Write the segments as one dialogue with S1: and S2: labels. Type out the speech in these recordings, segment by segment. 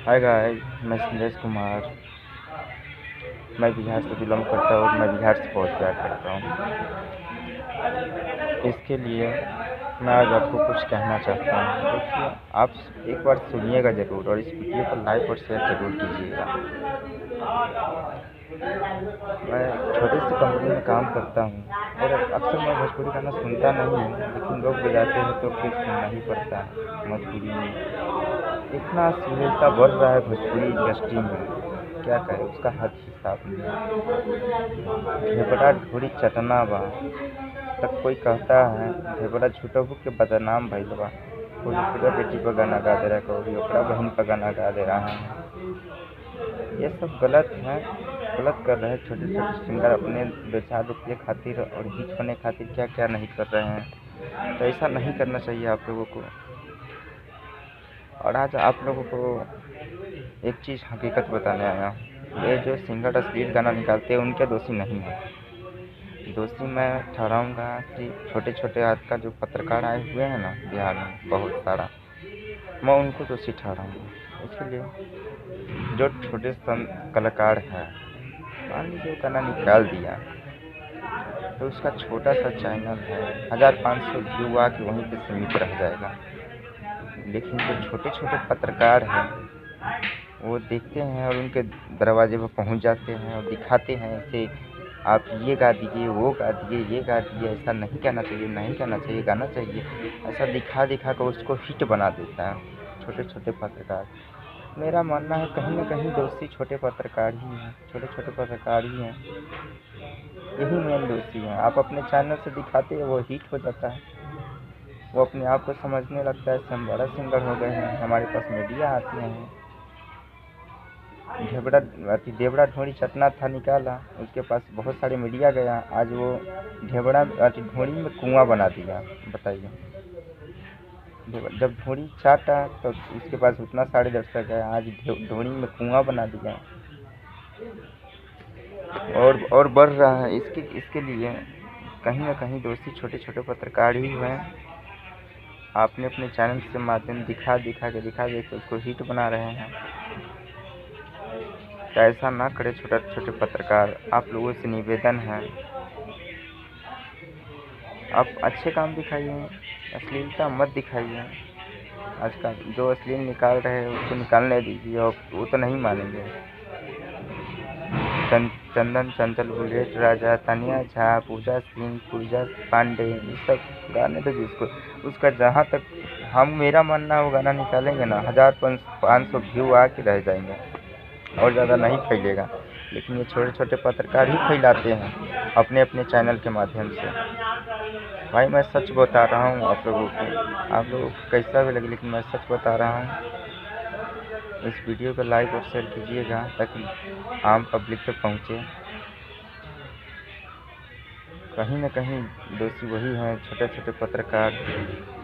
S1: Hi guys, मैं संदेश कुमार। मैं बिहार से बिलोंग करता हूँ और मैं बिहार से बहुत प्यार करता हूँ। इसके लिए मैं आज आपको कुछ कहना चाहता हूँ। देखिए, आप एक बार सुनिएगा ज़रूर और इस वीडियो को लाइक और शेयर ज़रूर कीजिएगा। मैं छोटी सी कंपनी में काम करता हूँ और अक्सर मैं भोजपुरी गाना सुनता नहीं हूँ, लेकिन लोग बजाते हैं तो फिर सुनना ही पड़ता है मजबूरी में। इतना अश्लीलता बढ़ रहा है भोजपुरी इंडस्ट्री में, क्या करें, उसका हद हिसाब नहीं। घेबड़ा ढोरी चटना बा तक कोई कहता है, घेबड़ा झूठबू के बदनाम भइल बा। कोई ओकरा बेटी पर गाना गा दे रहा है, कोई ओकरा बहन पर गाना गा दे रहा है। ये सब गलत है, गलत कर रहे हैं। छोटे छोटे सिंगर अपने 2-4 रुपये खातिर और हिट होने खातिर क्या क्या नहीं कर रहे हैं। तो ऐसा नहीं करना चाहिए आप लोगों को। और आज आप लोगों को एक चीज़ हकीकत बताने आया हूँ। ये जो सिंगर अश्लील गाना निकालते हैं उनके दोषी नहीं है। दोषी मैं ठहराऊँगा कि छोटे छोटे आज का जो पत्रकार आए हुए हैं ना बिहार में बहुत सारा, मैं उनको दोषी ठहराऊँगा। इसलिए जो छोटे कलाकार है, मान लीजिए गाना निकाल दिया तो उसका छोटा सा चैनल है, 1500 व्यू आके वहीं पे सीमित रह जाएगा। लेकिन जो छोटे छोटे पत्रकार हैं वो देखते हैं और उनके दरवाजे पर पहुंच जाते हैं और दिखाते हैं ऐसे, आप ये गा दीजिए, वो गा दीजिए, ये गा दीजिए। ऐसा नहीं कहना चाहिए, नहीं कहना चाहिए, गाना चाहिए। ऐसा दिखा दिखा कर उसको हिट बना देता है छोटे छोटे पत्रकार। मेरा मानना है कहीं ना कहीं दोषी छोटे पत्रकार ही हैं, छोटे छोटे पत्रकार ही हैं, यही मेन दोषी हैं। आप अपने चैनल से दिखाते हैं, वो हिट हो जाता है, वो अपने आप को समझने लगता है कि हम बड़ा सिंगर हो गए हैं, हमारे पास मीडिया आती हैं। देवड़ा ढोरी चटना था निकाला, उसके पास बहुत सारे मीडिया गया, आज वो ढेबड़ा ढोरी में कुआं बना दिया। बताइए, जब ढोरी चाटा तो उसके पास उतना सारे दर्शक है, आज ढोरी में कुआं बना दिया और बढ़ रहा है। इसके लिए कहीं ना कहीं दोषी छोटे छोटे पत्रकार ही हैं। आपने अपने चैनल के माध्यम दिखा के उसको हिट बना रहे हैं। तो ऐसा ना करे छोटे छोटे पत्रकार, आप लोगों से निवेदन है, आप अच्छे काम दिखाइए, अश्लीलता मत दिखाइए। आजकल जो अश्लील निकाल रहे हैं उसको निकालने दीजिए, और वो तो नहीं मानेंगे। चंदन चंचल, बुलेट राजा, तानिया झा, पूजा सिंह, पूजा पांडे, ये सब गाने तो जिसको उसका जहाँ तक मेरा मानना है वो गाना निकालेंगे ना, 1500 व्यू आके रह जाएंगे और ज़्यादा नहीं फैलेगा। लेकिन ये छोटे छोटे पत्रकार ही फैलाते हैं अपने अपने चैनल के माध्यम से। भाई मैं सच बता रहा हूँ आप लोगों को कैसा भी लगे, लेकिन मैं सच बता रहा हूँ। इस वीडियो को लाइक और शेयर कीजिएगा ताकि आम पब्लिक तक पहुँचे। कहीं न कहीं दोषी वही हैं, छोटे छोटे पत्रकार,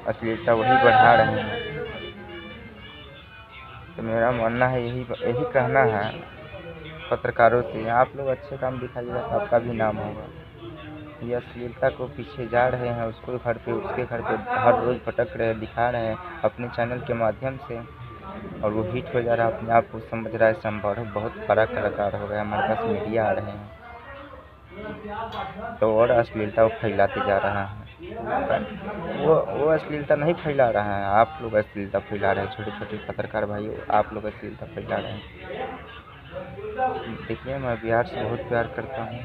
S1: अश्लीलता वही बढ़ा रहे हैं। तो मेरा मानना है यही कहना है पत्रकारों से, आप लोग अच्छे काम दिखाइएगा तो आपका भी नाम होगा। ये अश्लीलता को पीछे जा रहे हैं, उसके घर पे हर रोज़ भटक रहे हैं, दिखा रहे हैं अपने चैनल के माध्यम से, और वो हिट हो जा रहा है। अपने आप को समझ रहा है बहुत बड़ा कलाकार हो गया, हमारे पास मीडिया आ रहे हैं, तो और अश्लीलता वो फैलाते जा रहा है। वो अश्लीलता नहीं फैला रहा है, आप लोग अश्लीलता फैला रहे हैं। छोटे छोटे पत्रकार भाई, आप लोग अश्लीलता फैला रहे हैं। देखिए, मैं बिहार से बहुत प्यार करता हूँ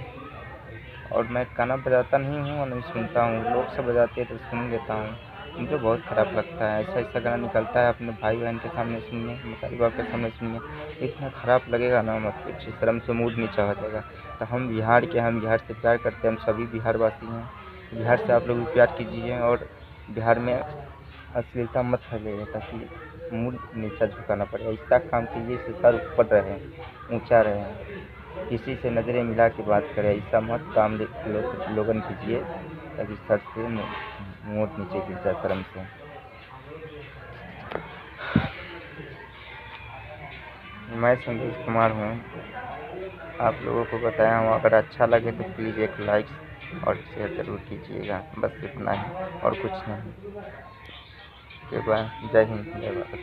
S1: और मैं गाना बजाता नहीं हूँ और नहीं सुनता हूँ, लोग सब बजाते हैं तो सुन लेता हूँ। मुझे बहुत ख़राब लगता है ऐसा गाना निकलता है, अपने भाई बहन के सामने सुनिए, माता बाप के सामने सुनिए, इतना ख़राब लगेगा ना, मत पूछिए, शर्म से मूड नीचा हो जाएगा। तो हम बिहार से प्यार करते हैं, हम सभी बिहारवासी हैं। बिहार से आप लोग भी प्यार कीजिए और बिहार में अश्लीलता मत फैलाइए ताकि मूड नीचा झुकाना पड़े। ऐसा काम कीजिए जिससे सर ऊपर रहे, ऊँचा रहे, किसी से नज़रें मिला के बात करें। ऐसा मत काम लोगन कीजिए ताकि सर से मूड नीचे गिर जाए शर्म से। मैं संदेश कुमार हूँ, आप लोगों को बताया हूँ। अगर अच्छा लगे तो प्लीज़ एक लाइक और शेयर ज़रूर कीजिएगा, बस इतना ही और कुछ नहीं। जय हिंद, जय भारत।